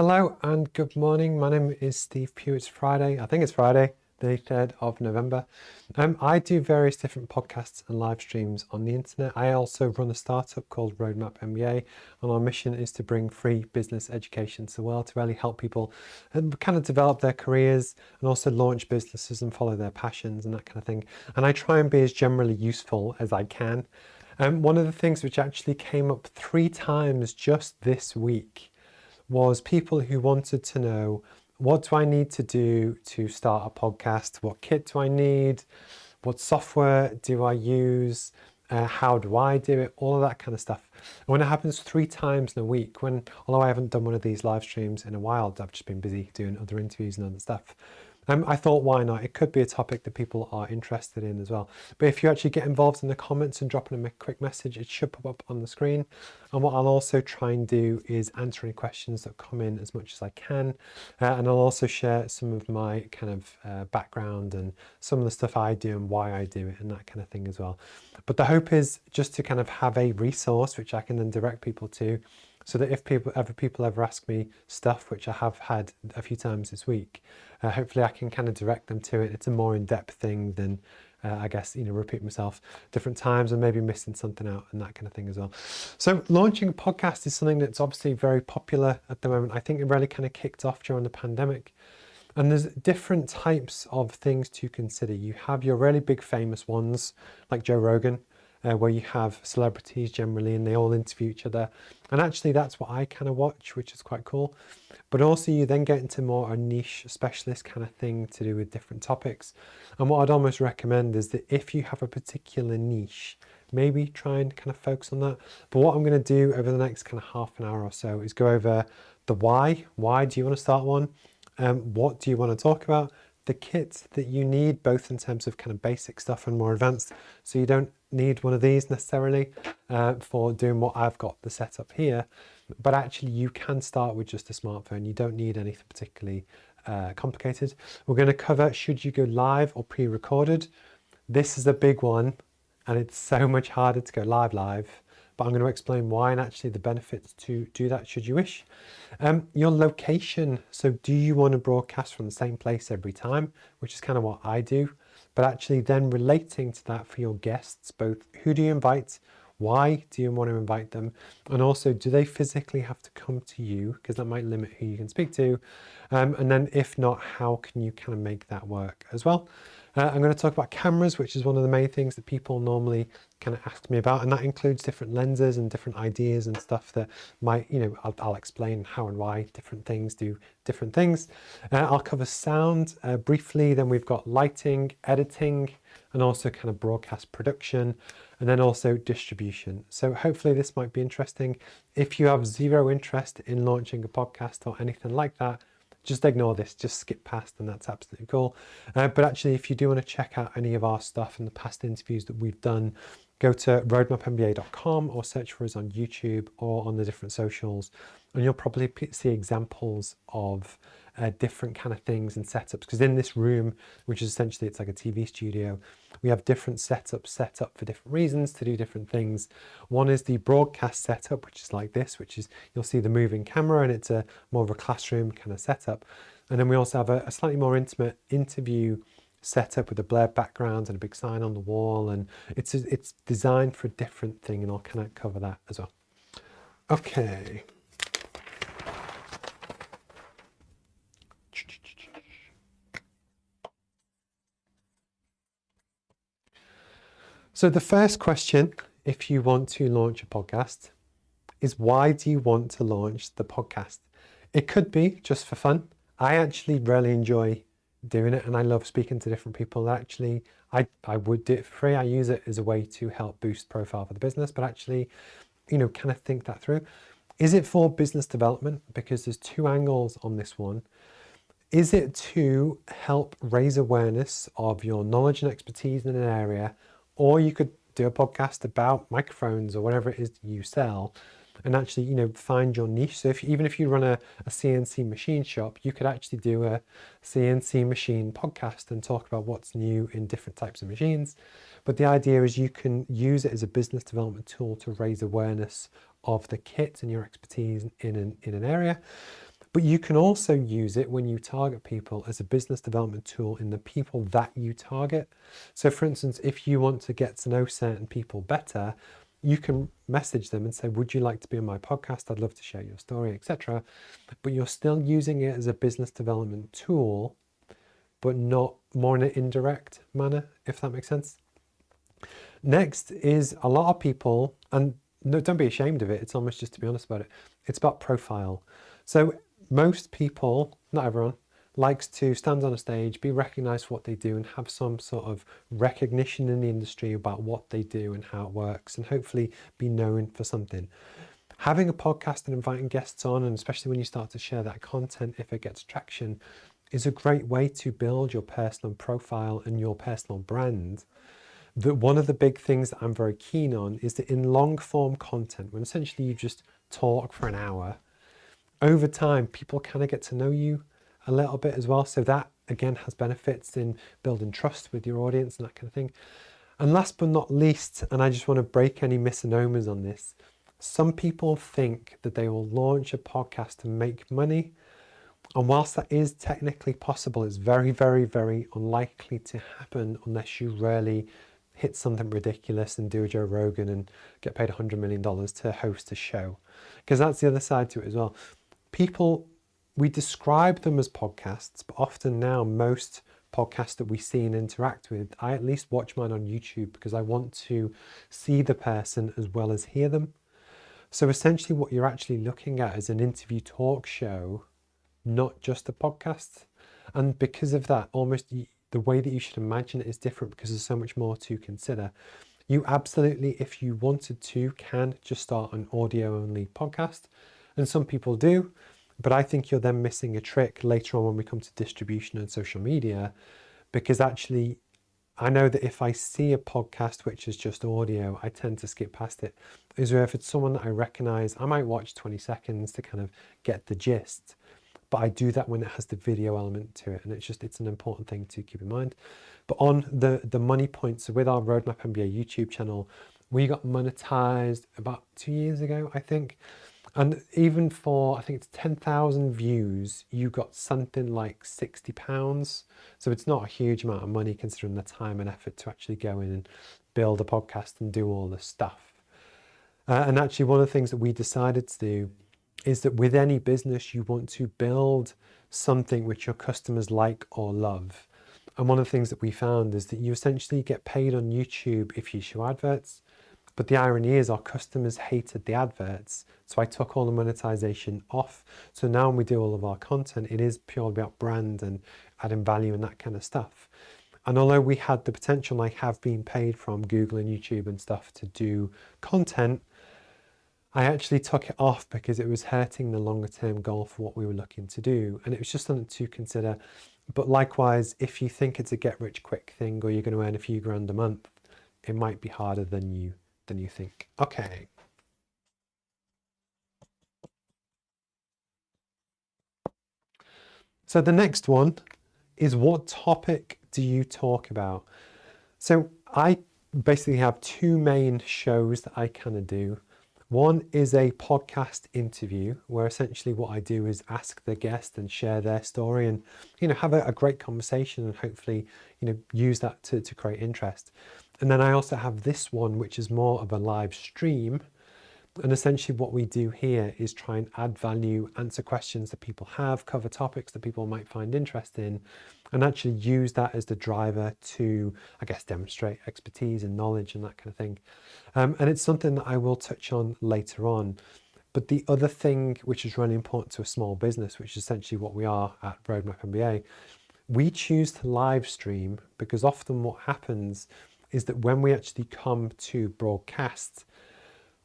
Hello and good morning. My name is Steve Pugh. It's Friday. I think it's Friday, the 3rd of November. I do various different podcasts and live streams on the internet. I also run a startup called Roadmap MBA, and our mission is to bring free business education to the world to really help people kind of develop their careers and also launch businesses and follow their passions and that kind of thing. And I try and be as generally useful as I can. One of the things which actually came up 3 times just this week was people who wanted to know, what do I need to do to start a podcast? What kit do I need? What software do I use? How do I do it? All of that kind of stuff. And when it happens 3 times in a week, although I haven't done one of these live streams in a while, I've just been busy doing other interviews and other stuff. I thought, why not? It could be a topic that people are interested in as well. But if you actually get involved in the comments and drop in a quick message, it should pop up on the screen. And what I'll also try and do is answer any questions that come in as much as I can. And I'll also share some of my kind of background and some of the stuff I do and why I do it and that kind of thing as well. But the hope is just to kind of have a resource which I can then direct people to, so that if people ever ask me stuff, which I have had a few times this week, hopefully I can kind of direct them to it. It's a more in-depth thing than, I guess, repeat myself different times and maybe missing something out and that kind of thing as well. So launching a podcast is something that's obviously very popular at the moment. I think it really kind of kicked off during the pandemic. And there's different types of things to consider. You have your really big famous ones like Joe Rogan, where you have celebrities generally and they all interview each other. And actually that's what I kind of watch, which is quite cool. But also you then get into more a niche specialist kind of thing to do with different topics. And what I'd almost recommend is that if you have a particular niche, maybe try and kind of focus on that. But what I'm going to do over the next kind of half an hour or so is go over the why. Why do you want to start one? What do you want to talk about? The kits that you need, both in terms of kind of basic stuff and more advanced. So you don't need one of these necessarily for doing what I've got the setup here, but actually you can start with just a smartphone. You don't need anything particularly complicated. We're going to cover, should you go live or pre-recorded? This is a big one and it's so much harder to go live. But I'm going to explain why and actually the benefits to do that should you wish. Your location. So do you want to broadcast from the same place every time, which is kind of what I do, but actually then relating to that for your guests, both who do you invite, why do you want to invite them, and also do they physically have to come to you, because that might limit who you can speak to, and then if not, how can you kind of make that work as well. I'm going to talk about cameras, which is one of the main things that people normally kind of ask me about, and that includes different lenses and different ideas and stuff that might, I'll explain how and why different things do different things. I'll cover sound briefly, then we've got lighting, editing, and also kind of broadcast production, and then also distribution. So hopefully this might be interesting. If you have zero interest in launching a podcast or anything like that, just ignore this, just skip past, and that's absolutely cool. But actually, if you do want to check out any of our stuff and the past interviews that we've done, go to roadmapmba.com or search for us on YouTube or on the different socials, and you'll probably see examples of different kind of things and setups. Because in this room, which is essentially, it's like a TV studio, we have different setups set up for different reasons to do different things. One is the broadcast setup, which is like this, which is, you'll see the moving camera, and it's a more of a classroom kind of setup. And then we also have a slightly more intimate interview setup with a blurred background and a big sign on the wall, and it's designed for a different thing, and I'll kind of cover that as well. Okay. So the first question, if you want to launch a podcast, is why do you want to launch the podcast? It could be just for fun. I actually really enjoy doing it, and I love speaking to different people. Actually, I would do it for free. I use it as a way to help boost profile for the business, but actually, kind of think that through. Is it for business development? Because there's 2 angles on this one. Is it to help raise awareness of your knowledge and expertise in an area? Or you could do a podcast about microphones or whatever it is you sell, and actually, find your niche. So even if you run a CNC machine shop, you could actually do a CNC machine podcast and talk about what's new in different types of machines. But the idea is you can use it as a business development tool to raise awareness of the kit and your expertise in an area. But you can also use it when you target people as a business development tool in the people that you target. So for instance, if you want to get to know certain people better, you can message them and say, would you like to be on my podcast? I'd love to share your story, etc. But you're still using it as a business development tool, but not more in an indirect manner, if that makes sense. Next is a lot of people, and no, don't be ashamed of it. It's almost just to be honest about it. It's about profile. So most people, not everyone, likes to stand on a stage, be recognized for what they do, and have some sort of recognition in the industry about what they do and how it works, and hopefully be known for something. Having a podcast and inviting guests on, and especially when you start to share that content, if it gets traction, is a great way to build your personal profile and your personal brand. One of the big things that I'm very keen on is that in long form content, when essentially you just talk for an hour, over time, people kind of get to know you a little bit as well. So that again has benefits in building trust with your audience and that kind of thing. And last but not least, and I just want to break any misnomers on this, some people think that they will launch a podcast to make money. And whilst that is technically possible, it's very, very, very unlikely to happen unless you really hit something ridiculous and do a Joe Rogan and get paid $100 million to host a show. Because that's the other side to it as well. People, we describe them as podcasts, but often now most podcasts that we see and interact with, I at least watch mine on YouTube because I want to see the person as well as hear them. So essentially what you're actually looking at is an interview talk show, not just a podcast. And because of that, almost the way that you should imagine it is different because there's so much more to consider. You absolutely, if you wanted to, can just start an audio only podcast. And some people do, but I think you're then missing a trick later on when we come to distribution and social media, because actually I know that if I see a podcast which is just audio, I tend to skip past it. Is where if it's someone that I recognize, I might watch 20 seconds to kind of get the gist, but I do that when it has the video element to it. And it's an important thing to keep in mind. But on the money points, so with our Roadmap MBA YouTube channel, we got monetized about 2 years ago, I think. And even for, I think it's 10,000 views, you got something like £60. So it's not a huge amount of money considering the time and effort to actually go in and build a podcast and do all the stuff. And actually one of the things that we decided to do is that with any business, you want to build something which your customers like or love. And one of the things that we found is that you essentially get paid on YouTube if you show adverts. But the irony is our customers hated the adverts. So I took all the monetization off. So now when we do all of our content, it is purely about brand and adding value and that kind of stuff. And although we had the potential, I have been paid from Google and YouTube and stuff to do content, I actually took it off because it was hurting the longer term goal for what we were looking to do. And it was just something to consider. But likewise, if you think it's a get rich quick thing or you're going to earn a few grand a month, it might be harder than you think. Okay. So the next one is, what topic do you talk about? So I basically have two main shows that I kind of do. One is a podcast interview where essentially what I do is ask the guest and share their story and, have a great conversation and hopefully, use that to create interest. And then I also have this one, which is more of a live stream. And essentially what we do here is try and add value, answer questions that people have, cover topics that people might find interesting, and actually use that as the driver to, I guess, demonstrate expertise and knowledge and that kind of thing. And it's something that I will touch on later on. But the other thing which is really important to a small business, which is essentially what we are at Roadmap MBA, we choose to live stream because often what happens is that when we actually come to broadcast,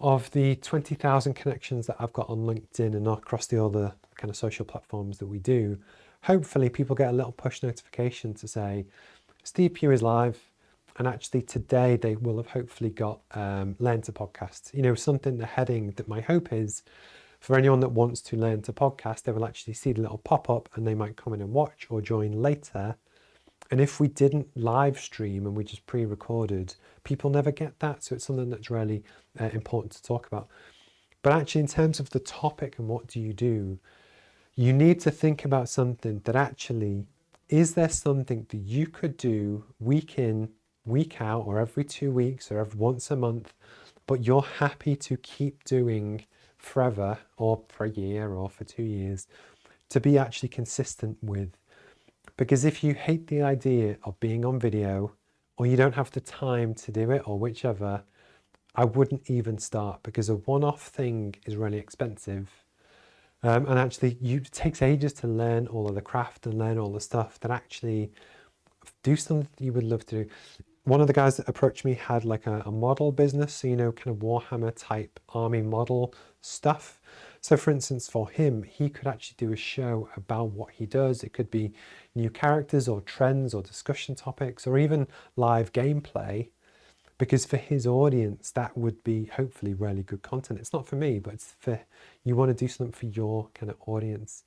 of the 20,000 connections that I've got on LinkedIn and across the other kind of social platforms that we do, hopefully people get a little push notification to say, Steve Pugh is live. And actually today they will have hopefully got Learn to Podcast, something, the heading that my hope is for anyone that wants to learn to podcast, they will actually see the little pop-up and they might come in and watch or join later. And if we didn't live stream and we just pre-recorded, people never get that. So it's something that's really important to talk about. But actually in terms of the topic and what do you do, You need to think about something that actually, is there something that you could do week in, week out, or every 2 weeks, or every once a month, but you're happy to keep doing forever, or for a year, or for 2 years, to be actually consistent with? Because if you hate the idea of being on video, or you don't have the time to do it, or whichever, I wouldn't even start, because a one-off thing is really expensive. And actually, it takes ages to learn all of the craft and learn all the stuff that actually do something that you would love to do. One of the guys that approached me had like a model business, so, you know, kind of Warhammer type army model stuff. So for instance, for him, he could actually do a show about what he does. It could be new characters or trends or discussion topics or even live gameplay, because for his audience, that would be hopefully really good content. It's not for me, but it's for, you want to do something for your kind of audience.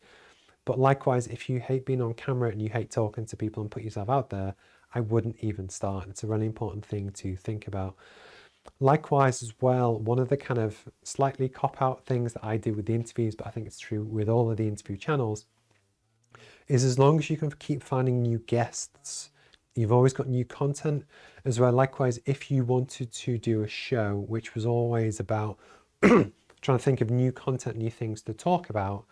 But likewise, if you hate being on camera and you hate talking to people and put yourself out there, I wouldn't even start. It's a really important thing to think about. Likewise as well, one of the kind of slightly cop-out things that I do with the interviews, but I think it's true with all of the interview channels, is as long as you can keep finding new guests, you've always got new content as well. Likewise, if you wanted to do a show which was always about trying to think of new content, new things to talk about,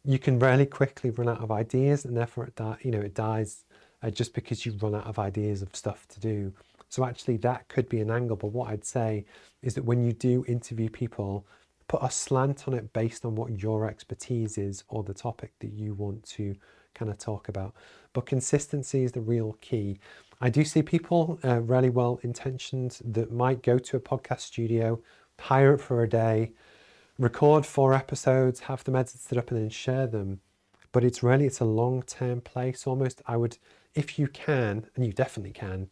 you can really quickly run out of ideas, and therefore it dies just because you run out of ideas of stuff to do. So actually that could be an angle, but what I'd say is that when you do interview people, put a slant on it based on what your expertise is or the topic that you want to kind of talk about. But consistency is the real key. I do see people really well intentioned that might go to a podcast studio, hire it for a day, record 4 episodes, have them edited up and then share them. But it's a long-term play. So almost I would, if you can, and you definitely can,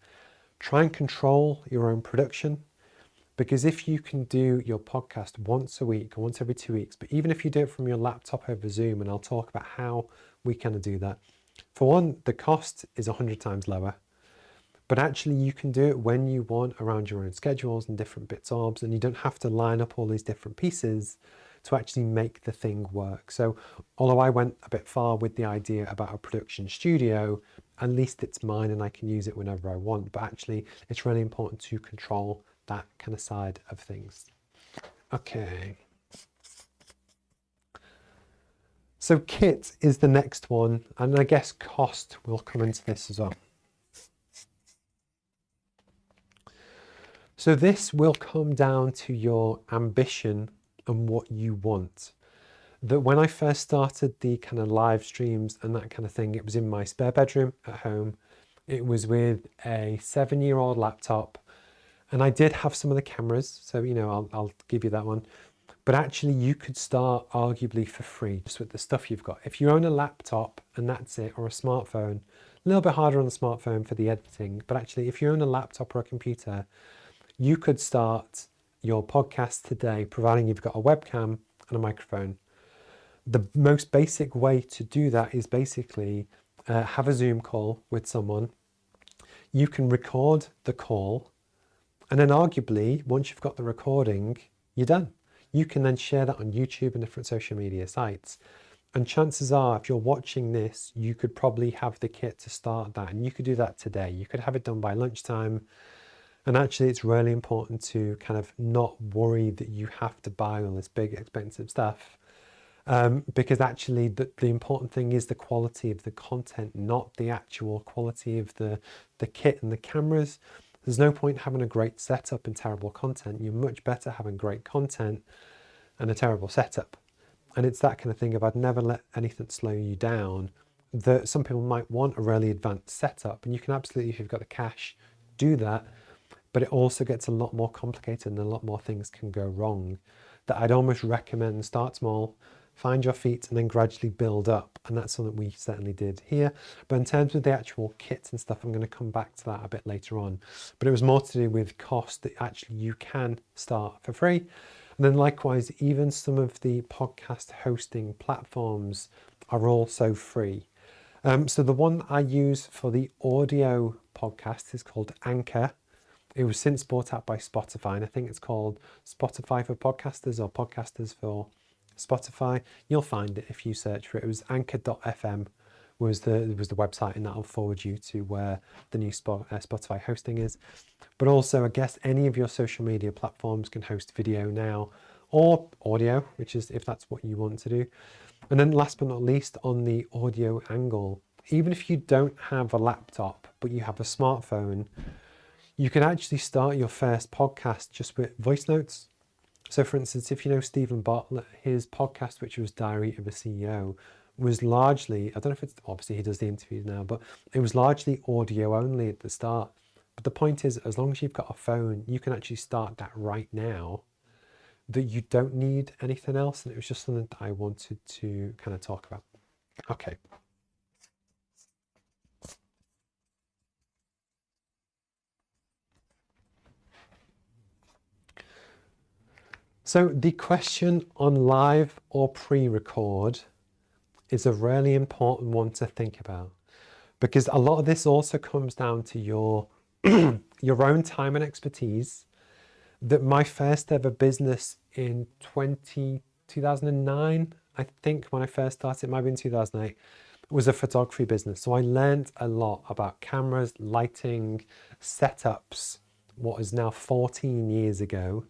try and control your own production. Because if you can do your podcast once a week or once every 2 weeks, but even if you do it from your laptop over Zoom, and I'll talk about how we kind of do that. For one, the cost is 100 times lower, but actually you can do it when you want around your own schedules and different bits obs, and you don't have to line up all these different pieces to actually make the thing work. So although I went a bit far with the idea about a production studio, at least it's mine and I can use it whenever I want. But actually it's really important to control that kind of side of things. Okay. So kit is the next one, and I guess cost will come into this as well. So this will come down to your ambition and what you want. That when I first started the kind of live streams and that kind of thing, it was in my spare bedroom at home. It was with a 7-year-old laptop, and I did have some of the cameras, so you know, I'll give you that one. But actually you could start arguably for free just with the stuff you've got. If you own a laptop and that's it, or a smartphone, a little bit harder on the smartphone for the editing, but actually if you own a laptop or a computer, you could start your podcast today, providing you've got a webcam and a microphone. The most basic way to do that is basically have a Zoom call with someone. You can record the call, and then arguably, once you've got the recording, you're done. You can then share that on YouTube and different social media sites. And chances are, if you're watching this, you could probably have the kit to start that, and you could do that today. You could have it done by lunchtime. And actually, it's really important to kind of not worry that you have to buy all this big, expensive stuff. Because actually, the important thing is the quality of the content, not the actual quality of the kit and the cameras. There's no point having a great setup and terrible content. You're much better having great content and a terrible setup. And it's that kind of thing of I'd never let anything slow you down. That some people might want a really advanced setup, and you can absolutely, if you've got the cash, do that. But it also gets a lot more complicated and a lot more things can go wrong. That I'd almost recommend start small, find your feet, and then gradually build up. And that's something we certainly did here. But in terms of the actual kits and stuff, I'm going to come back to that a bit later on. But it was more to do with cost, that actually you can start for free. And then likewise, even some of the podcast hosting platforms are also free. So the one I use for the audio podcast is called Anchor. It was since bought out by Spotify, and I think it's called Spotify for Podcasters or Podcasters for Spotify, you'll find it if you search for it. It was anchor.fm was the website, and that'll forward you to where the new Spotify hosting is. But also, I guess any of your social media platforms can host video now, or audio, which is if that's what you want to do. And then last but not least, on the audio angle, even if you don't have a laptop, but you have a smartphone, you can actually start your first podcast just with voice notes. So for instance, if you know Stephen Bartlett, his podcast, which was Diary of a CEO, was largely, I don't know if it's, obviously he does the interviews now, but it was largely audio only at the start. But the point is, as long as you've got a phone, you can actually start that right now, that you don't need anything else. And it was just something that I wanted to kind of talk about. Okay. So the question on live or pre-record is a really important one to think about, because a lot of this also comes down to your your own time and expertise. That my first ever business in 2009, I think when I first started, it might have been 2008, was a photography business. So I learned a lot about cameras, lighting, setups, what is now 14 years ago.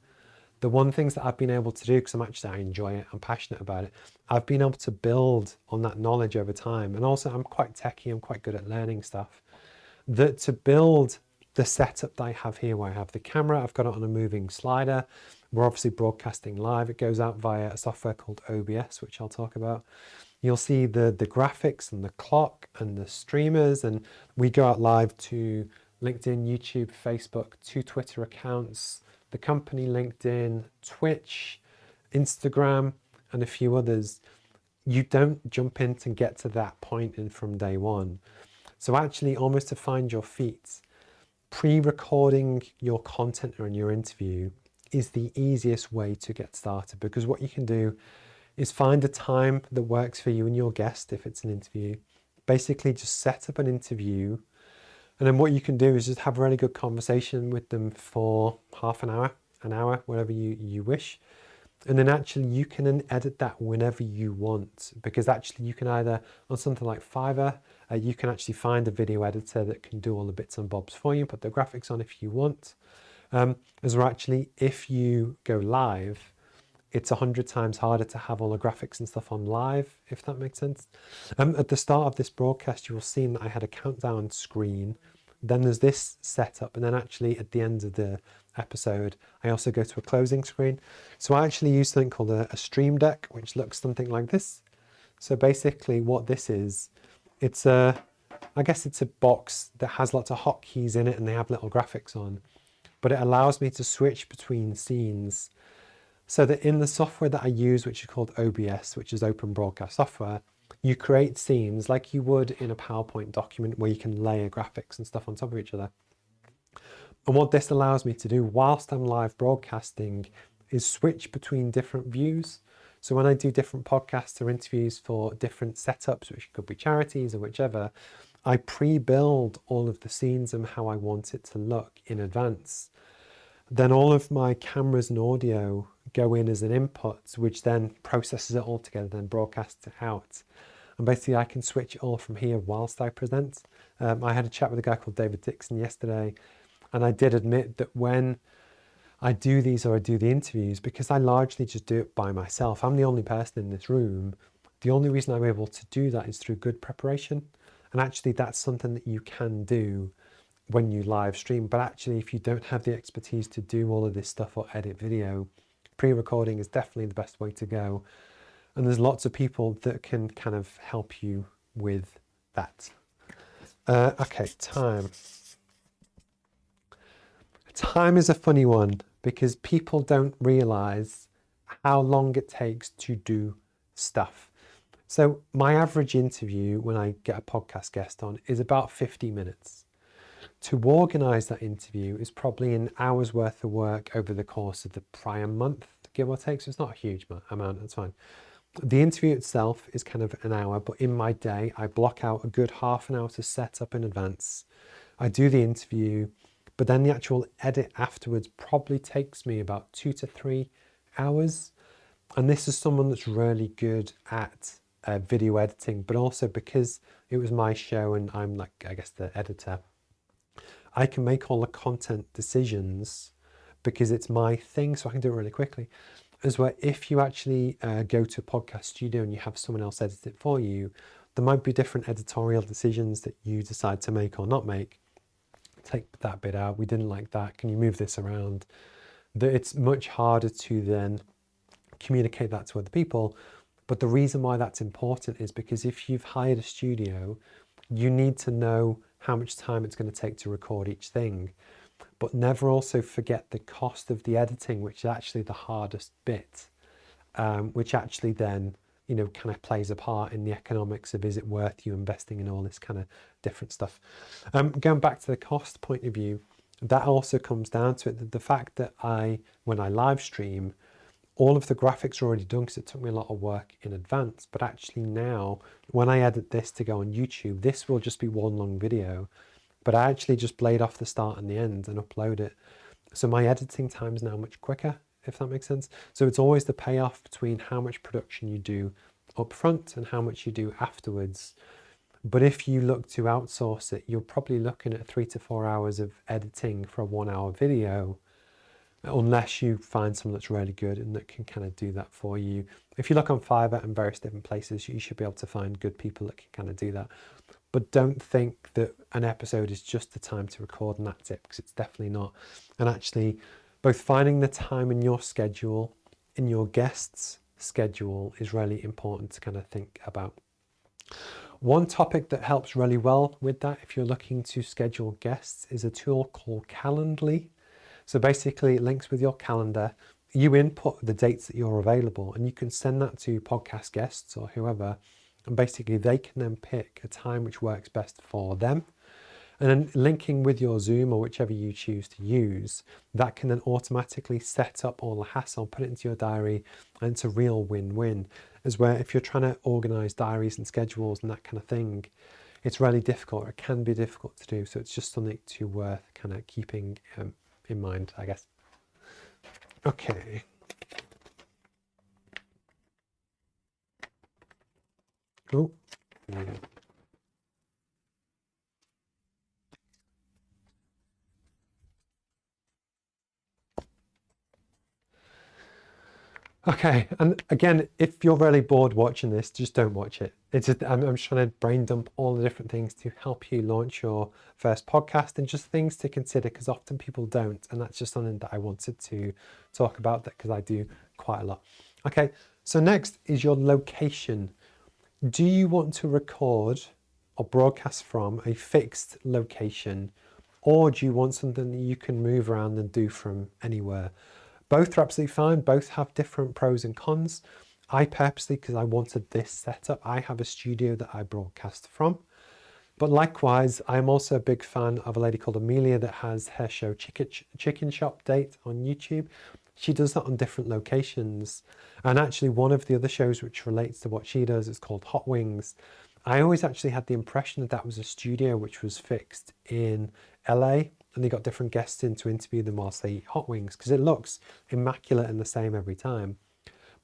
The one things that I've been able to do, because I enjoy it, I'm passionate about it, I've been able to build on that knowledge over time. And also I'm quite techie, I'm quite good at learning stuff. That to build the setup that I have here, where I have the camera, I've got it on a moving slider. We're obviously broadcasting live. It goes out via a software called OBS, which I'll talk about. You'll see the graphics and the clock and the streamers, and we go out live to LinkedIn, YouTube, Facebook, 2 Twitter accounts, the company LinkedIn, Twitch, Instagram, and a few others. You don't jump in to get to that point in from day one. So actually, almost to find your feet, pre-recording your content or in your interview is the easiest way to get started, because what you can do is find a time that works for you and your guest if it's an interview. Basically just set up an interview, and then what you can do is just have a really good conversation with them for half an hour, whatever you wish. And then actually you can then edit that whenever you want, because actually you can either, on something like Fiverr, you can actually find a video editor that can do all the bits and bobs for you, put the graphics on if you want. As well, actually, if you go live, it's 100 times harder to have all the graphics and stuff on live, if that makes sense. At the start of this broadcast, you will see that I had a countdown screen. Then there's this setup, and then actually at the end of the episode, I also go to a closing screen. So I actually use something called a stream deck, which looks something like this. So basically what this is, I guess it's a box that has lots of hotkeys in it, and they have little graphics on, but it allows me to switch between scenes. So that in the software that I use, which is called OBS, which is Open Broadcast Software, you create scenes like you would in a PowerPoint document where you can layer graphics and stuff on top of each other. And what this allows me to do whilst I'm live broadcasting is switch between different views. So when I do different podcasts or interviews for different setups, which could be charities or whichever, I pre-build all of the scenes and how I want it to look in advance. Then all of my cameras and audio go in as an input, which then processes it all together, then broadcasts it out. And basically I can switch it all from here whilst I present. I had a chat with a guy called David Dixon yesterday, and I did admit that when I do these or I do the interviews, because I largely just do it by myself, I'm the only person in this room, the only reason I'm able to do that is through good preparation. And actually that's something that you can do when you live stream. But actually, if you don't have the expertise to do all of this stuff or edit video, pre-recording is definitely the best way to go. And there's lots of people that can kind of help you with that. Okay, time. Time is a funny one because people don't realize how long it takes to do stuff. So my average interview when I get a podcast guest on is about 50 minutes. To organise that interview is probably an hour's worth of work over the course of the prior month, give or take. So it's not a huge amount, that's fine. The interview itself is kind of an hour, but in my day, I block out a good half an hour to set up in advance. I do the interview, but then the actual edit afterwards probably takes me about 2 to 3 hours. And this is someone that's really good at video editing, but also because it was my show and I'm like, I guess, the editor, I can make all the content decisions because it's my thing, so I can do it really quickly. As well, if you actually go to a podcast studio and you have someone else edit it for you, there might be different editorial decisions that you decide to make or not make. Take that bit out, we didn't like that, can you move this around? That it's much harder to then communicate that to other people. But the reason why that's important is because if you've hired a studio, you need to know how much time it's going to take to record each thing, but never also forget the cost of the editing, which is actually the hardest bit, which actually then, you know, kind of plays a part in the economics of, is it worth you investing in all this kind of different stuff? Going back to the cost point of view, that also comes down to it, the fact that when I live stream, all of the graphics are already done because it took me a lot of work in advance. But actually now, when I edit this to go on YouTube, this will just be one long video, but I actually just blade off the start and the end and upload it. So my editing time is now much quicker, if that makes sense. So it's always the payoff between how much production you do up front and how much you do afterwards. But if you look to outsource it, you're probably looking at 3 to 4 hours of editing for a 1 hour video, unless you find someone that's really good and that can kind of do that for you. If you look on Fiverr and various different places, you should be able to find good people that can kind of do that. But don't think that an episode is just the time to record and that's it, because it's definitely not. And actually, both finding the time in your schedule, in your guests' schedule, is really important to kind of think about. One topic that helps really well with that, if you're looking to schedule guests, is a tool called Calendly. So basically it links with your calendar, you input the dates that you're available, and you can send that to podcast guests or whoever, and basically they can then pick a time which works best for them. And then linking with your Zoom or whichever you choose to use, that can then automatically set up all the hassle, put it into your diary, and it's a real win-win. As where if you're trying to organize diaries and schedules and that kind of thing, it's really difficult, or it can be difficult to do. So it's just something to worth kind of keeping in mind, I guess. Okay. Oh. Yeah. Okay, and again, if you're really bored watching this, just don't watch it. It's just, I'm just trying to brain dump all the different things to help you launch your first podcast, and just things to consider, because often people don't, and that's just something that I wanted to talk about, that because I do quite a lot. Okay, so next is your location. Do you want to record or broadcast from a fixed location, or do you want something that you can move around and do from anywhere? Both are absolutely fine. Both have different pros and cons. I purposely, because I wanted this setup, I have a studio that I broadcast from. But likewise, I'm also a big fan of a lady called Amelia that has her show Chicken Shop Date on YouTube. She does that on different locations. And actually one of the other shows which relates to what she does is called Hot Wings. I always actually had the impression that that was a studio which was fixed in LA, and they got different guests in to interview them whilst they eat hot wings, because it looks immaculate and the same every time.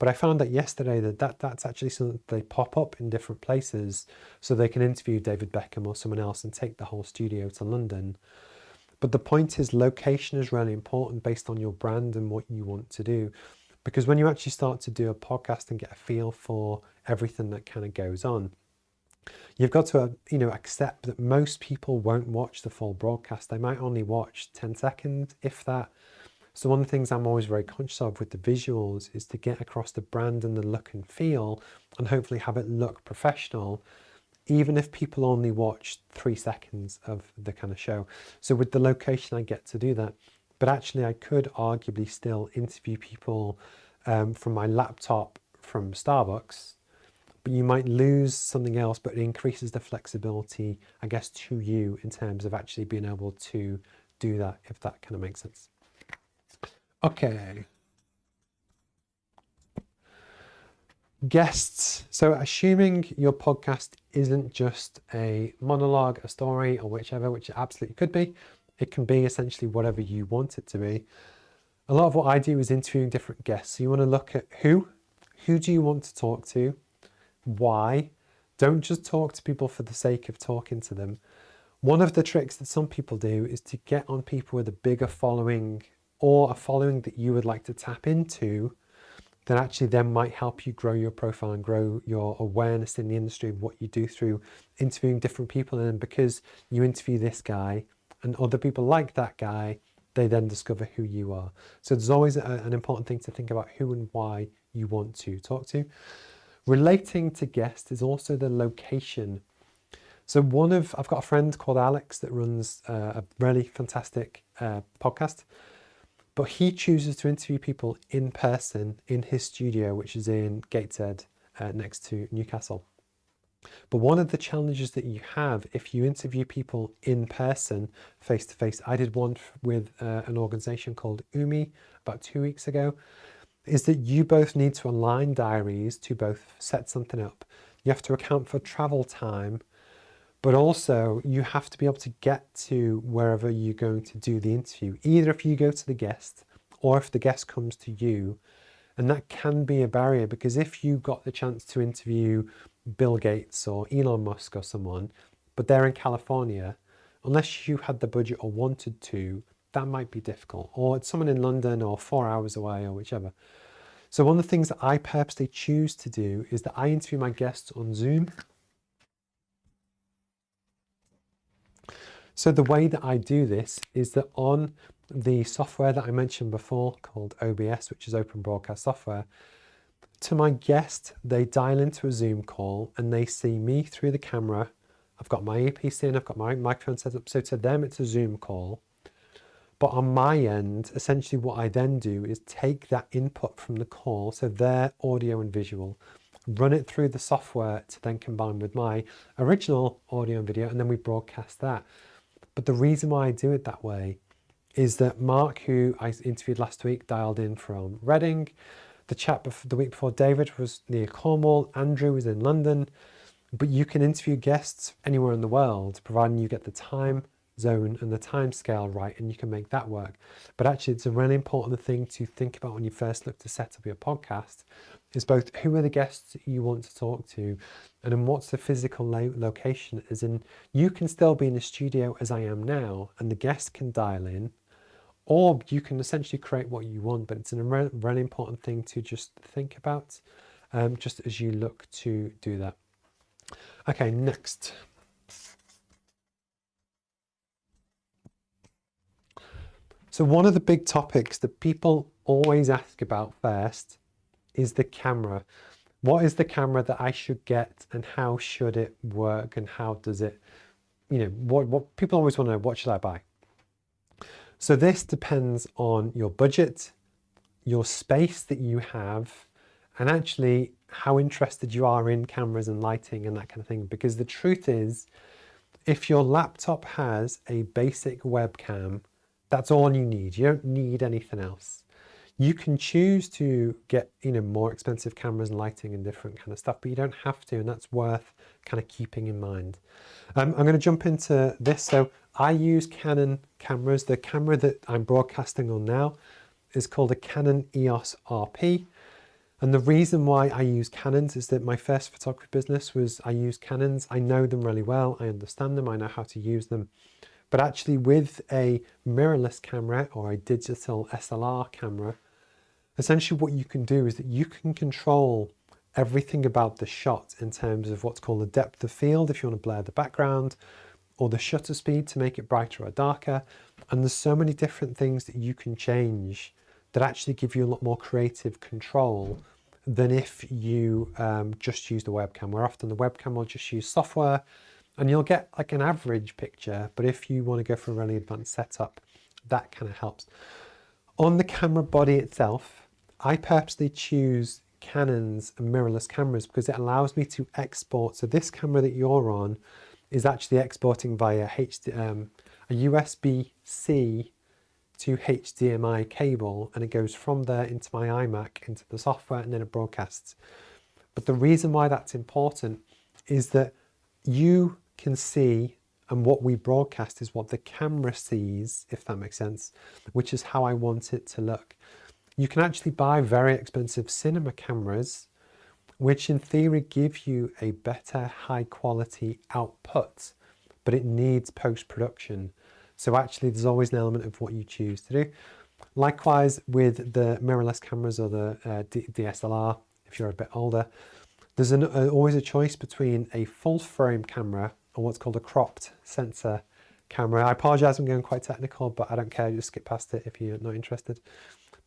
But I found out yesterday that's actually something that they pop up in different places, so they can interview David Beckham or someone else and take the whole studio to London. But the point is, location is really important based on your brand and what you want to do. Because when you actually start to do a podcast and get a feel for everything that kind of goes on, you've got to, accept that most people won't watch the full broadcast. They might only watch 10 seconds, if that. So one of the things I'm always very conscious of with the visuals is to get across the brand and the look and feel, and hopefully have it look professional, even if people only watch 3 seconds of the kind of show. So with the location, I get to do that. But actually, I could arguably still interview people from my laptop from Starbucks, but you might lose something else, but it increases the flexibility, I guess, to you in terms of actually being able to do that, if that kind of makes sense. Okay. Guests. So assuming your podcast isn't just a monologue, a story, or whichever, which it absolutely could be, it can be essentially whatever you want it to be. A lot of what I do is interviewing different guests. So you want to look at who Who do you want to talk to? Why? Don't just talk to people for the sake of talking to them. One of the tricks that some people do is to get on people with a bigger following or a following that you would like to tap into that actually then might help you grow your profile and grow your awareness in the industry of what you do through interviewing different people. And because you interview this guy and other people like that guy, they then discover who you are. So there's always an important thing to think about who and why you want to talk to. Relating to guests is also the location. So I've got a friend called Alex that runs a really fantastic podcast, but he chooses to interview people in person in his studio, which is in Gateshead next to Newcastle. But one of the challenges that you have if you interview people in person, face to face, I did one with an organization called Umi about 2 weeks ago, is that you both need to align diaries to both set something up. You have to account for travel time, but also you have to be able to get to wherever you're going to do the interview, either if you go to the guest or if the guest comes to you. And that can be a barrier, because if you got the chance to interview Bill Gates or Elon Musk or someone, but they're in California, unless you had the budget or wanted to, that might be difficult. Or it's someone in London or 4 hours away or whichever. So one of the things that I purposely choose to do is that I interview my guests on Zoom. So the way that I do this is that on the software that I mentioned before called OBS, which is Open Broadcast Software, to my guest, they dial into a Zoom call and they see me through the camera. I've got my earpiece in, I've got my microphone set up. So to them, it's a Zoom call. But on my end, essentially what I then do is take that input from the call, so their audio and visual, run it through the software to then combine with my original audio and video, and then we broadcast that. But the reason why I do it that way is that Mark, who I interviewed last week, dialed in from Reading. The chap the week before, David, was near Cornwall. Andrew was in London. But you can interview guests anywhere in the world, providing you get the time zone and the time scale right, and you can make that work. But actually, it's a really important thing to think about when you first look to set up your podcast, is both who are the guests you want to talk to, and then what's the physical location, as in you can still be in the studio as I am now, and the guest can dial in, or you can essentially create what you want. But it's a really important thing to just think about just as you look to do that. Okay, next. So one of the big topics that people always ask about first is the camera. What is the camera that I should get, and how should it work, and how does it, what people always want to know, what should I buy? So this depends on your budget, your space that you have, and actually how interested you are in cameras and lighting and that kind of thing. Because the truth is, if your laptop has a basic webcam, that's all you need. You don't need anything else. You can choose to get, more expensive cameras and lighting and different kind of stuff, but you don't have to, and that's worth kind of keeping in mind. I'm going to jump into this. So I use Canon cameras. The camera that I'm broadcasting on now is called a Canon EOS RP. And the reason why I use Canons is that my first photography business was I use Canons. I know them really well. I understand them. I know how to use them. But actually with a mirrorless camera or a digital SLR camera, essentially what you can do is that you can control everything about the shot in terms of what's called the depth of field, if you want to blur the background, or the shutter speed to make it brighter or darker. And there's so many different things that you can change that actually give you a lot more creative control than if you just use the webcam, where often the webcam will just use software and you'll get like an average picture. But if you want to go for a really advanced setup, that kind of helps. On the camera body itself, I purposely choose Canon's mirrorless cameras because it allows me to export. So this camera that you're on is actually exporting via a USB-C to HDMI cable, and it goes from there into my iMac, into the software, and then it broadcasts. But the reason why that's important is that you can see, and what we broadcast is what the camera sees, if that makes sense, which is how I want it to look. You can actually buy very expensive cinema cameras which in theory give you a better high quality output, but it needs post-production. So actually there's always an element of what you choose to do. Likewise with the mirrorless cameras or the DSLR, if you're a bit older, there's always a choice between a full frame camera and what's called a cropped sensor camera. I apologize, I'm going quite technical, but I don't care, just skip past it if you're not interested.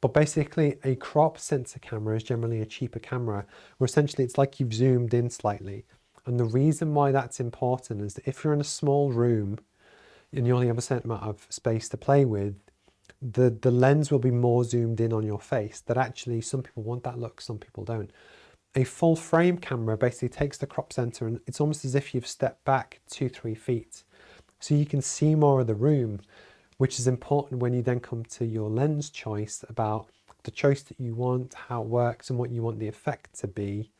But basically a crop sensor camera is generally a cheaper camera, where essentially it's like you've zoomed in slightly. And the reason why that's important is that if you're in a small room and you only have a certain amount of space to play with, the lens will be more zoomed in on your face. That actually some people want that look, some people don't. A full frame camera basically takes the crop sensor and it's almost as if you've stepped back 2-3 feet. So you can see more of the room, which is important when you then come to your lens choice about the choice that you want, how it works and what you want the effect to be.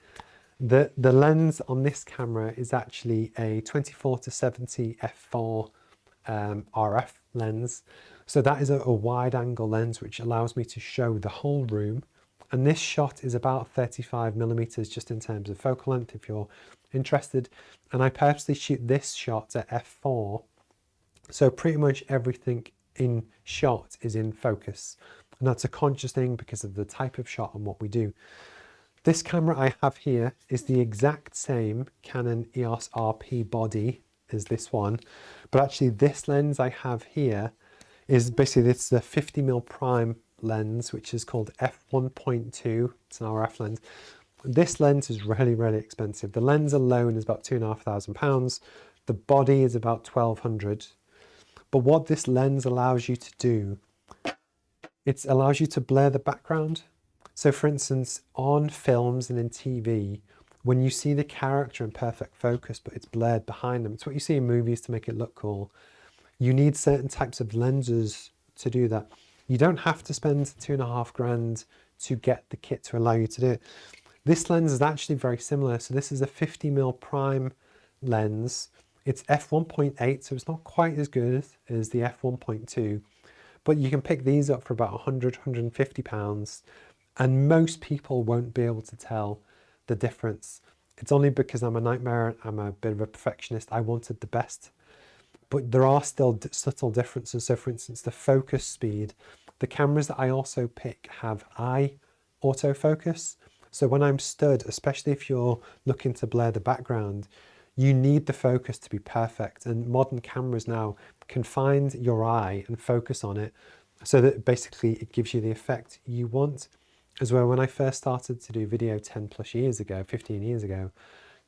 The lens on this camera is actually a 24-70 f4 RF lens. So that is a wide angle lens which allows me to show the whole room. And this shot is about 35 millimeters just in terms of focal length if you're interested. And I purposely shoot this shot at f4. So pretty much everything in shot is in focus. And that's a conscious thing because of the type of shot and what we do. This camera I have here is the exact same Canon EOS RP body as this one. But actually this lens I have here is basically, it's the 50mm prime lens, which is called f1.2. It's an RF lens. This lens is really, really expensive. The lens alone is about £2,500. The body is about 1,200. But what this lens allows you to do, it allows you to blur the background. So for instance, on films and in TV, when you see the character in perfect focus, but it's blurred behind them, it's what you see in movies to make it look cool. You need certain types of lenses to do that. You don't have to spend £2,500 to get the kit to allow you to do it. This lens is actually very similar. So this is a 50mm prime lens. It's f1.8, so it's not quite as good as the f1.2, but you can pick these up for about £100–150, and most people won't be able to tell the difference. It's only because I'm a nightmare, I'm a bit of a perfectionist, I wanted the best. But there are still subtle differences. So for instance, the focus speed, the cameras that I also pick have eye autofocus. So when I'm stood, especially if you're looking to blur the background, you need the focus to be perfect. And modern cameras now can find your eye and focus on it so that basically it gives you the effect you want. As well, when I first started to do video 10+ years ago, 15 years ago,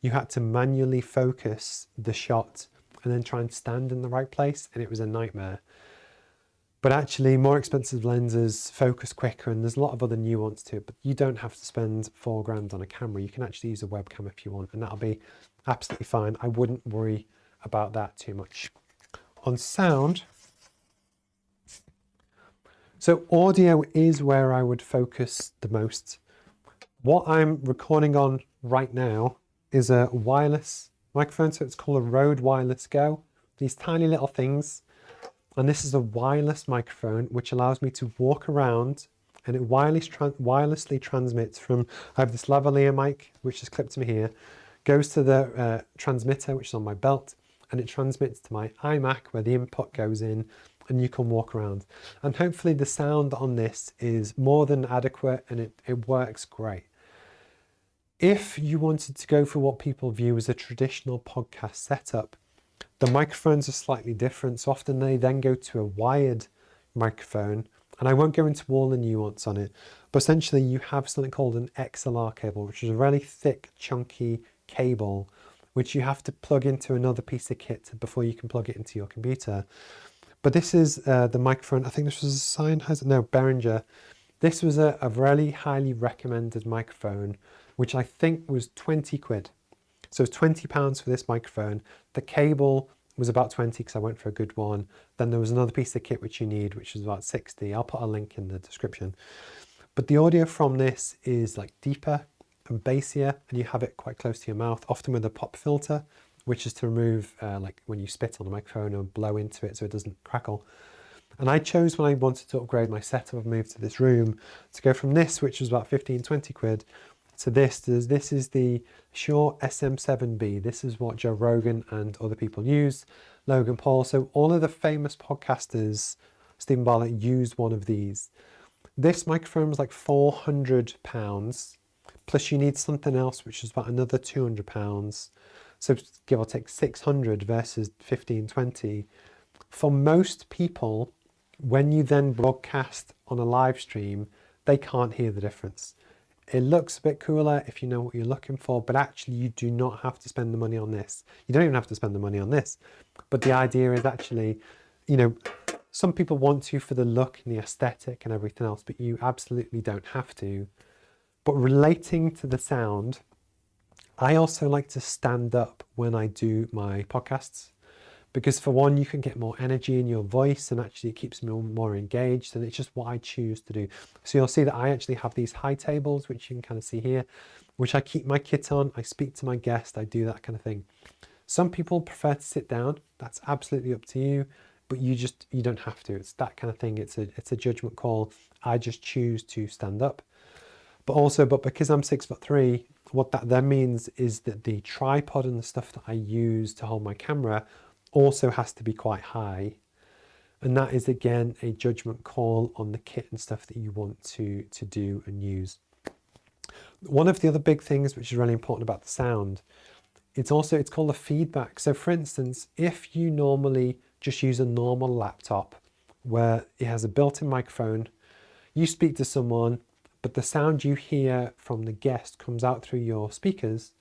you had to manually focus the shot and then try and stand in the right place, and it was a nightmare. But actually more expensive lenses focus quicker, and there's a lot of other nuance to it, but you don't have to spend £4,000 on a camera. You can actually use a webcam if you want, and that'll be absolutely fine. I wouldn't worry about that too much. On sound, so audio is where I would focus the most. What I'm recording on right now is a wireless microphone, so it's called a Rode Wireless Go. These tiny little things. And this is a wireless microphone which allows me to walk around, and it wirelessly transmits from, I have this lavalier mic which is clipped to me here, goes to the transmitter which is on my belt, and it transmits to my iMac where the input goes in, and you can walk around. And hopefully the sound on this is more than adequate, and it works great. If you wanted to go for what people view as a traditional podcast setup, the microphones are slightly different. So often they then go to a wired microphone, and I won't go into all the nuance on it, but essentially you have something called an XLR cable, which is a really thick, chunky cable, which you have to plug into another piece of kit before you can plug it into your computer. But this is the microphone. I think this was a Sennheiser, no, Behringer. This was a really highly recommended microphone, which I think was 20 quid. So it's £20 for this microphone. The cable was about 20 because I went for a good one. Then there was another piece of kit which you need, which was about 60. I'll put a link in the description. But the audio from this is like deeper and bassier, and you have it quite close to your mouth, often with a pop filter, which is to remove like when you spit on the microphone or blow into it so it doesn't crackle. And I chose, when I wanted to upgrade my setup and move to this room, to go from this, which was about 15–20 quid, to this is the Shure SM7B. This is what Joe Rogan and other people use, Logan Paul. So all of the famous podcasters, Stephen Bartlett, used one of these. This microphone was like £400, plus you need something else, which is about another £200. So give or take 600 versus 15-20. For most people, when you then broadcast on a live stream, they can't hear the difference. It looks a bit cooler if you know what you're looking for, but actually you do not have to spend the money on this. You don't even have to spend the money on this. But the idea is actually, you know, some people want to for the look and the aesthetic and everything else, but you absolutely don't have to. But relating to the sound, I also like to stand up when I do my podcasts, because for one, you can get more energy in your voice and actually it keeps me more engaged, and it's just what I choose to do. So you'll see that I actually have these high tables, which you can kind of see here, which I keep my kit on, I speak to my guest, I do that kind of thing. Some people prefer to sit down, that's absolutely up to you, but you don't have to. It's that kind of thing, it's a judgment call. I just choose to stand up. But because I'm 6'3", what that then means is that the tripod and the stuff that I use to hold my camera also has to be quite high. And that is again a judgment call on the kit and stuff that you want to do and use. One of the other big things which is really important about the sound, it's called the feedback. So for instance, if you normally just use a normal laptop where it has a built-in microphone, you speak to someone, but the sound you hear from the guest comes out through your speakers,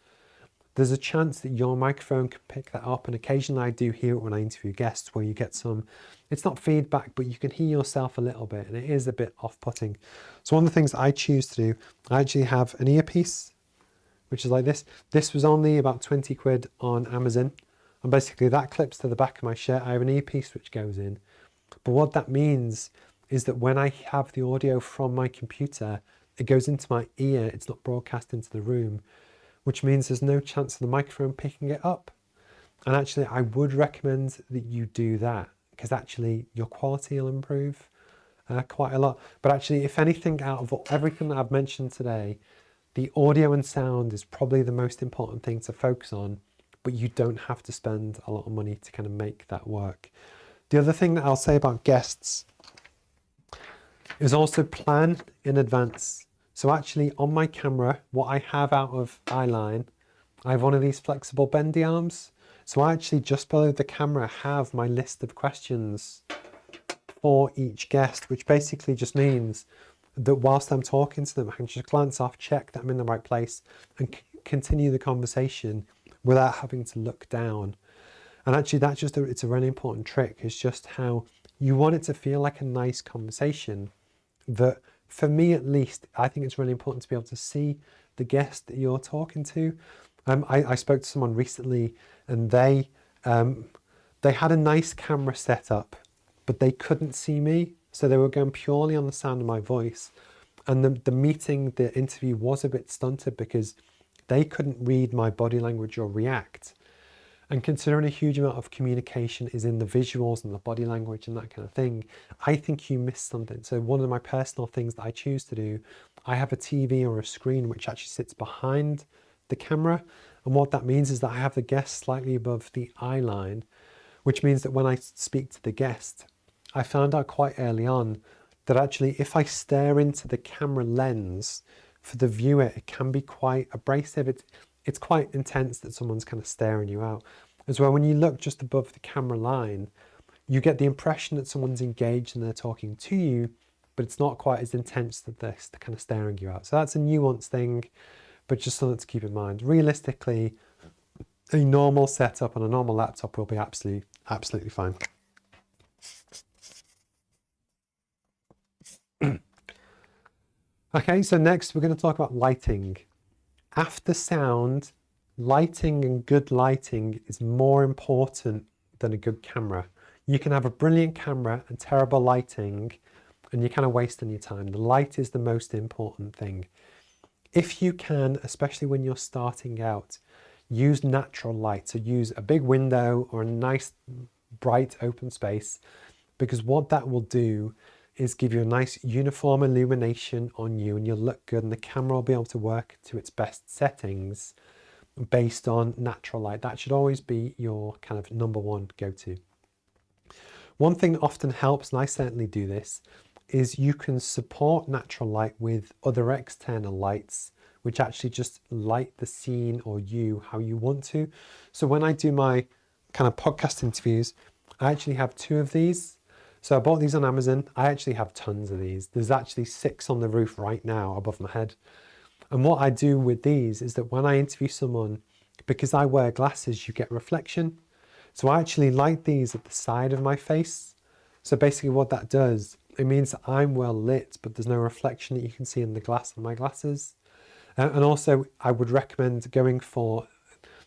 there's a chance that your microphone can pick that up. And occasionally I do hear it when I interview guests, where you get some, it's not feedback, but you can hear yourself a little bit, and it is a bit off-putting. So one of the things I choose to do, I actually have an earpiece, which is like this. This was only about 20 quid on Amazon. And basically that clips to the back of my shirt. I have an earpiece which goes in. But what that means is that when I have the audio from my computer, it goes into my ear, it's not broadcast into the room, which means there's no chance of the microphone picking it up. And actually, I would recommend that you do that, because actually your quality will improve quite a lot. But actually, if anything, out of everything that I've mentioned today, the audio and sound is probably the most important thing to focus on, but you don't have to spend a lot of money to kind of make that work. The other thing that I'll say about guests is also plan in advance. So actually on my camera, what I have out of eyeline, I have one of these flexible bendy arms. So I actually just below the camera have my list of questions for each guest, which basically just means that whilst I'm talking to them, I can just glance off, check that I'm in the right place, and continue the conversation without having to look down. And actually that's just it's a really important trick, is just how you want it to feel like a nice conversation. That, for me at least, I think it's really important to be able to see the guest that you're talking to. I spoke to someone recently, and they had a nice camera set up, but they couldn't see me, so they were going purely on the sound of my voice. And the interview was a bit stunted because they couldn't read my body language or react. And considering a huge amount of communication is in the visuals and the body language and that kind of thing, I think you missed something. So one of my personal things that I choose to do, I have a TV or a screen which actually sits behind the camera. And what that means is that I have the guest slightly above the eye line, which means that when I speak to the guest, I found out quite early on that actually if I stare into the camera lens, for the viewer, it can be quite abrasive. It's quite intense that someone's kind of staring you out. As well, when you look just above the camera line, you get the impression that someone's engaged and they're talking to you, but it's not quite as intense that they're kind of staring you out. So that's a nuanced thing, but just something to keep in mind. Realistically, a normal setup on a normal laptop will be absolutely fine. Okay, so next we're going to talk about lighting. After sound, lighting and good lighting is more important than a good camera. You can have a brilliant camera and terrible lighting, and you're kind of wasting your time. The light is the most important thing. If you can, especially when you're starting out, use natural light. So use a big window or a nice bright open space, because what that will do is give you a nice uniform illumination on you, and you'll look good, and the camera will be able to work to its best settings based on natural light. That should always be your kind of number one go-to. One thing that often helps, and I certainly do this, is you can support natural light with other external lights, which actually just light the scene or you how you want to. So when I do my kind of podcast interviews, I actually have 2 of these. So I bought these on Amazon. I actually have tons of these. There's actually 6 on the roof right now above my head. And what I do with these is that when I interview someone, because I wear glasses, you get reflection. So I actually light these at the side of my face. So basically what that does, it means that I'm well lit, but there's no reflection that you can see in the glass of my glasses. And also I would recommend going for,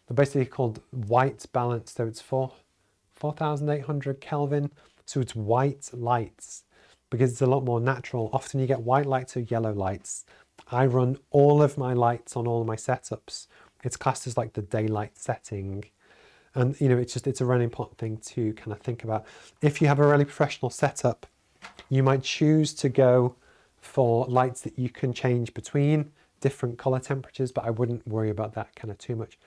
they're basically called white balance. So it's 4,800 Kelvin. So it's white lights because it's a lot more natural. Often you get white lights or yellow lights. I run all of my lights on all of my setups. It's classed as like the daylight setting. And it's a really important thing to kind of think about. If you have a really professional setup, you might choose to go for lights that you can change between different color temperatures, but I wouldn't worry about that kind of too much.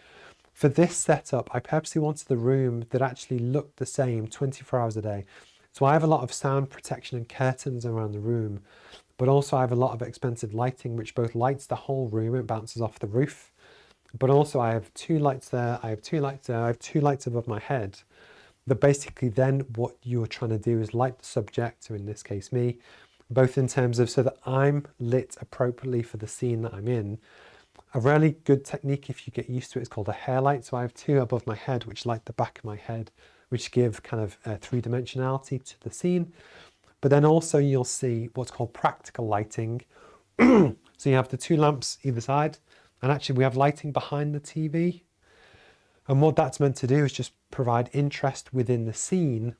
For this setup, I purposely wanted the room that actually looked the same 24 hours a day. So I have a lot of sound protection and curtains around the room, but also I have a lot of expensive lighting, which both lights the whole room, it bounces off the roof. But also I have 2 lights there, I have 2 lights there, I have 2 lights above my head. That basically then what you're trying to do is light the subject, so in this case me, both in terms of so that I'm lit appropriately for the scene that I'm in. A really good technique, if you get used to it, is called a hair light. So I have 2 above my head, which light the back of my head, which give kind of 3-dimensionality to the scene. But then also you'll see what's called practical lighting. So you have the 2 lamps either side, and actually we have lighting behind the TV. And what that's meant to do is just provide interest within the scene,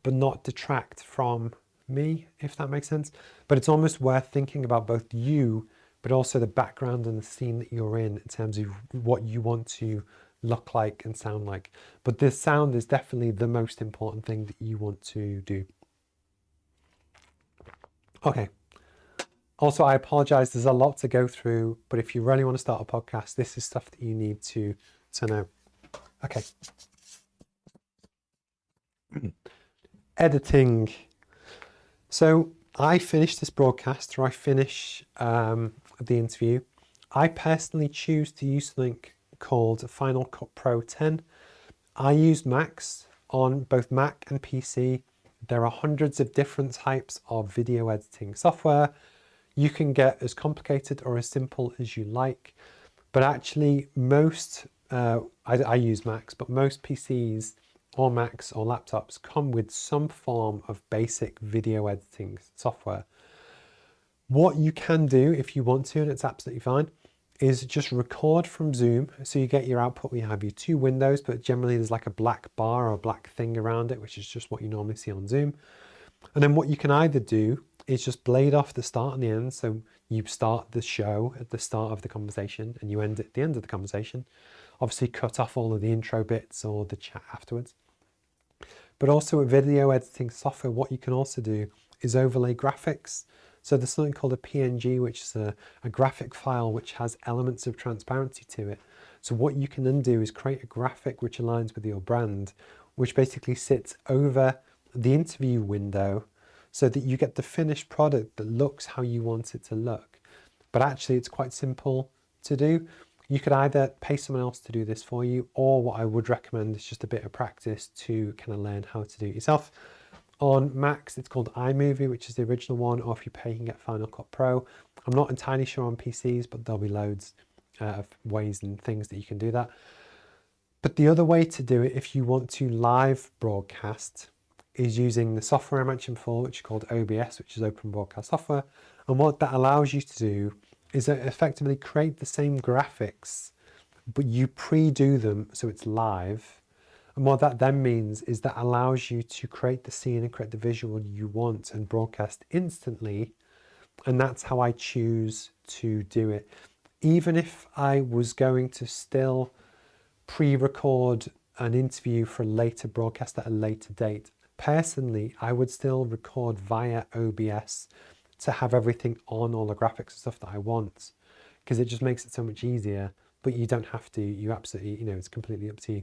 but not detract from me, if that makes sense. But it's almost worth thinking about both you, but also the background and the scene that you're in terms of what you want to look like and sound like. But the sound is definitely the most important thing that you want to do. Okay. Also, I apologize, there's a lot to go through, but if you really want to start a podcast, this is stuff that you need to know. Okay. Editing. So I finish this broadcast, or I finish the interview. I personally choose to use something called Final Cut Pro 10. I use Macs on both Mac and PC. There are hundreds of different types of video editing software. You can get as complicated or as simple as you like, but actually most, I use Macs, but most PCs or Macs or laptops come with some form of basic video editing software. What you can do if you want to, and it's absolutely fine, is just record from Zoom. So you get your output, we have your 2 windows, but generally there's like a black bar or a black thing around it, which is just what you normally see on Zoom. And then what you can either do is just blade off the start and the end. So you start the show at the start of the conversation and you end at the end of the conversation. Obviously cut off all of the intro bits or the chat afterwards. But also with video editing software, what you can also do is overlay graphics. So there's something called a PNG, which is a graphic file which has elements of transparency to it. So what you can then do is create a graphic which aligns with your brand, which basically sits over the interview window so that you get the finished product that looks how you want it to look. But actually it's quite simple to do. You could either pay someone else to do this for you, or what I would recommend is just a bit of practice to kind of learn how to do it yourself. On Macs, it's called iMovie, which is the original one, or if you pay, you can get Final Cut Pro. I'm not entirely sure on PCs, but there'll be loads of ways and things that you can do that. But the other way to do it, if you want to live broadcast, is using the software I mentioned before, which is called OBS, which is Open Broadcast Software. And what that allows you to do is effectively create the same graphics, but you pre-do them so it's live. And what that then means is that allows you to create the scene and create the visual you want and broadcast instantly. And that's how I choose to do it. Even if I was going to still pre-record an interview for a later broadcast at a later date, Personally, I would still record via OBS to have everything on, all the graphics and stuff that I want, because it just makes it so much easier. But you don't have to. You absolutely, it's completely up to you.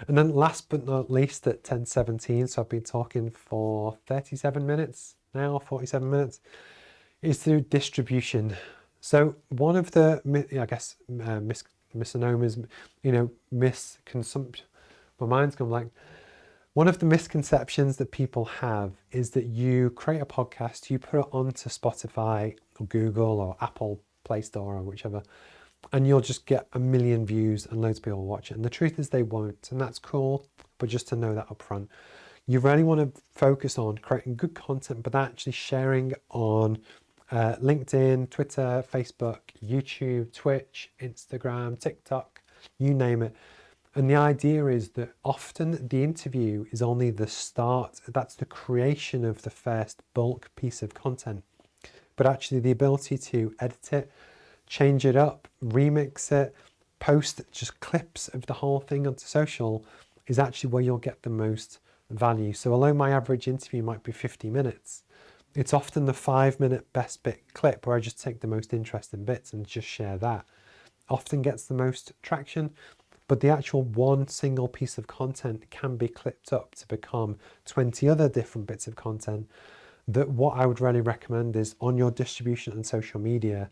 And then last but not least, at 10:17, so I've been talking for 37 minutes now, 47 minutes, is through distribution. So one of the, I guess, misnomers, misconsumption, my mind's gone blank. One of the misconceptions that people have is that you create a podcast, you put it onto Spotify or Google or Apple Play Store or whichever, and you'll just get a million views and loads of people watch it. And the truth is they won't, and that's cool, but just to know that up front. You really want to focus on creating good content, but actually sharing on LinkedIn, Twitter, Facebook, YouTube, Twitch, Instagram, TikTok, you name it. And the idea is that often the interview is only the start. That's the creation of the first bulk piece of content. But actually the ability to edit it, change it up, remix it, post just clips of the whole thing onto social is actually where you'll get the most value. So although my average interview might be 50 minutes, it's often the 5-minute best bit clip where I just take the most interesting bits and just share that. Often gets the most traction, but the actual one single piece of content can be clipped up to become 20 other different bits of content. That what I would really recommend is on your distribution and social media,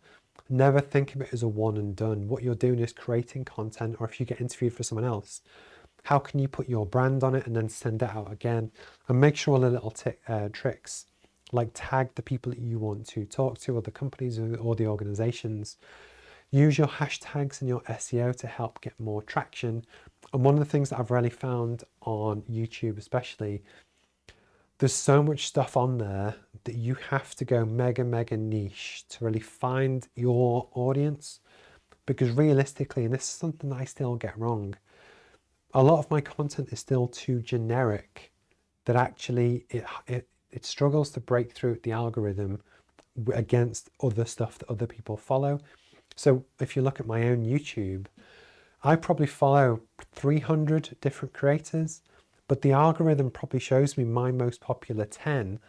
never think of it as a one and done. What you're doing is creating content, or if you get interviewed for someone else, how can you put your brand on it and then send it out again? And make sure all the little tricks, like tag the people that you want to talk to, or the companies or the organizations. Use your hashtags and your SEO to help get more traction. And one of the things that I've really found on YouTube especially, there's so much stuff on there that you have to go mega niche to really find your audience. Because realistically, and this is something that I still get wrong, a lot of my content is still too generic that actually it struggles to break through the algorithm against other stuff that other people follow. So if you look at my own YouTube, I probably follow 300 different creators, but the algorithm probably shows me my most popular 10,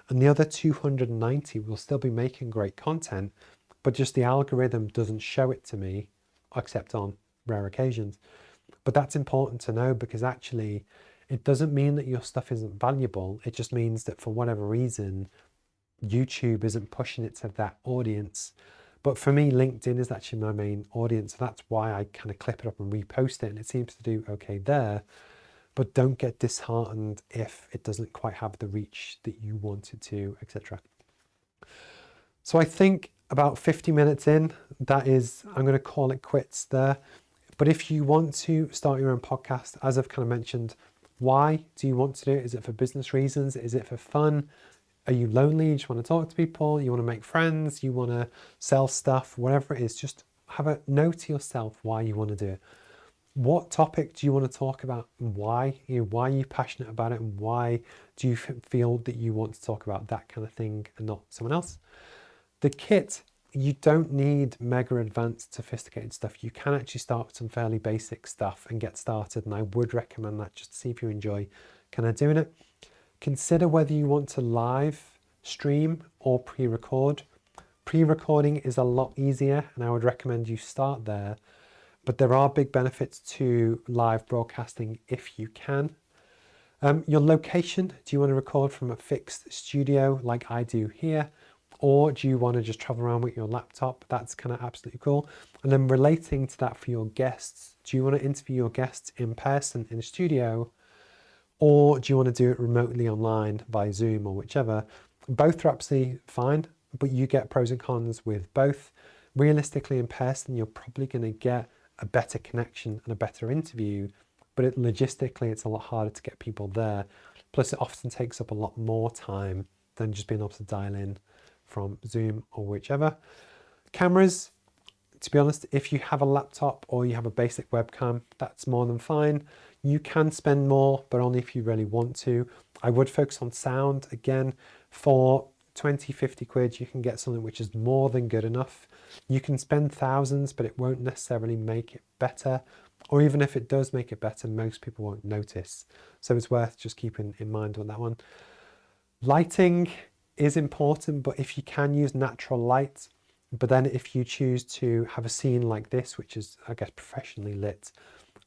and the other 290 will still be making great content, but just the algorithm doesn't show it to me, except on rare occasions. But that's important to know, because actually it doesn't mean that your stuff isn't valuable. It just means that for whatever reason, YouTube isn't pushing it to that audience. But for me, LinkedIn is actually my main audience. So that's why I kind of clip it up and repost it, and it seems to do okay there. But don't get disheartened if it doesn't quite have the reach that you want it to, etc. So I think about 50 minutes in, that is, I'm going to call it quits there. But if you want to start your own podcast, as I've kind of mentioned, why do you want to do it? Is it for business reasons? Is it for fun? Are you lonely? You just want to talk to people? You want to make friends? You want to sell stuff? Whatever it is, just have a note to yourself why you want to do it. What topic do you want to talk about, and why? Why are you passionate about it, and why do you feel that you want to talk about that kind of thing and not someone else? The kit, you don't need mega advanced sophisticated stuff. You can actually start with some fairly basic stuff and get started, and I would recommend that just to see if you enjoy kind of doing it. Consider whether you want to live stream or pre-record. Pre-recording is a lot easier, and I would recommend you start there. But there are big benefits to live broadcasting if you can. Your location, do you want to record from a fixed studio like I do here? Or do you want to just travel around with your laptop? That's kind of absolutely cool. And then relating to that for your guests, do you want to interview your guests in person in a studio? Or do you want to do it remotely online by Zoom or whichever? Both are absolutely fine, but you get pros and cons with both. Realistically, in person, you're probably going to get a better connection and a better interview, but logistically, it's a lot harder to get people there. Plus, it often takes up a lot more time than just being able to dial in from Zoom or whichever. Cameras, to be honest, if you have a laptop or you have a basic webcam, that's more than fine. You can spend more, but only if you really want to. I would focus on sound. Again, for 20, 50 quid, you can get something which is more than good enough. You can spend thousands, but it won't necessarily make it better. or even if it does make it better, most people won't notice. So it's worth just keeping in mind on that one. Lighting is important, but if you can use natural light, but then if you choose to have a scene like this, which is, I guess, professionally lit,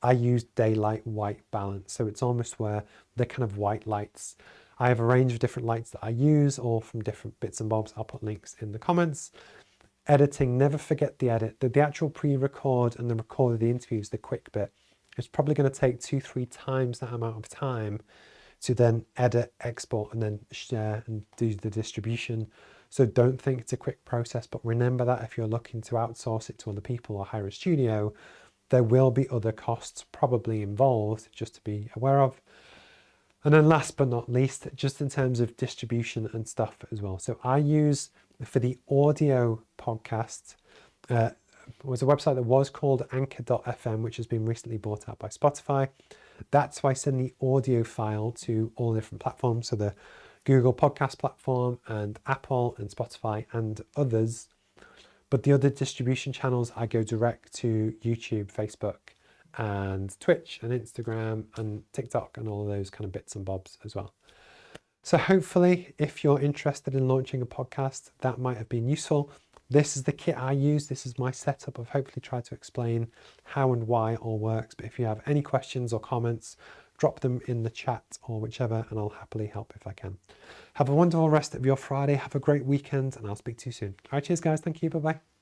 I use daylight white balance. So it's almost where they're kind of white lights. I have a range of different lights that I use, all from different bits and bobs. I'll put links in the comments. Editing, never forget the edit. The actual pre-record and the record of the interviews, the quick bit, it's probably going to take 2-3 times that amount of time to then edit, export, and then share and do the distribution. So don't think it's a quick process, but remember that if you're looking to outsource it to other people or hire a studio, there will be other costs probably involved, just to be aware of. And then last but not least, just in terms of distribution and stuff as well. So I use, for the audio podcast, was a website that was called anchor.fm, which has been recently bought out by Spotify. That's why I send the audio file to all different platforms. So the Google podcast platform and Apple and Spotify and others. But the other distribution channels, I go direct to YouTube, Facebook, and Twitch and Instagram and TikTok and all of those kind of bits and bobs as well. So hopefully, if you're interested in launching a podcast, that might have been useful. This is the kit I use. This is my setup. I've hopefully tried to explain how and why it all works. But if you have any questions or comments, drop them in the chat or whichever, and I'll happily help if I can. Have a wonderful rest of your Friday. Have a great weekend, and I'll speak to you soon. All right, cheers, guys. Thank you. Bye-bye.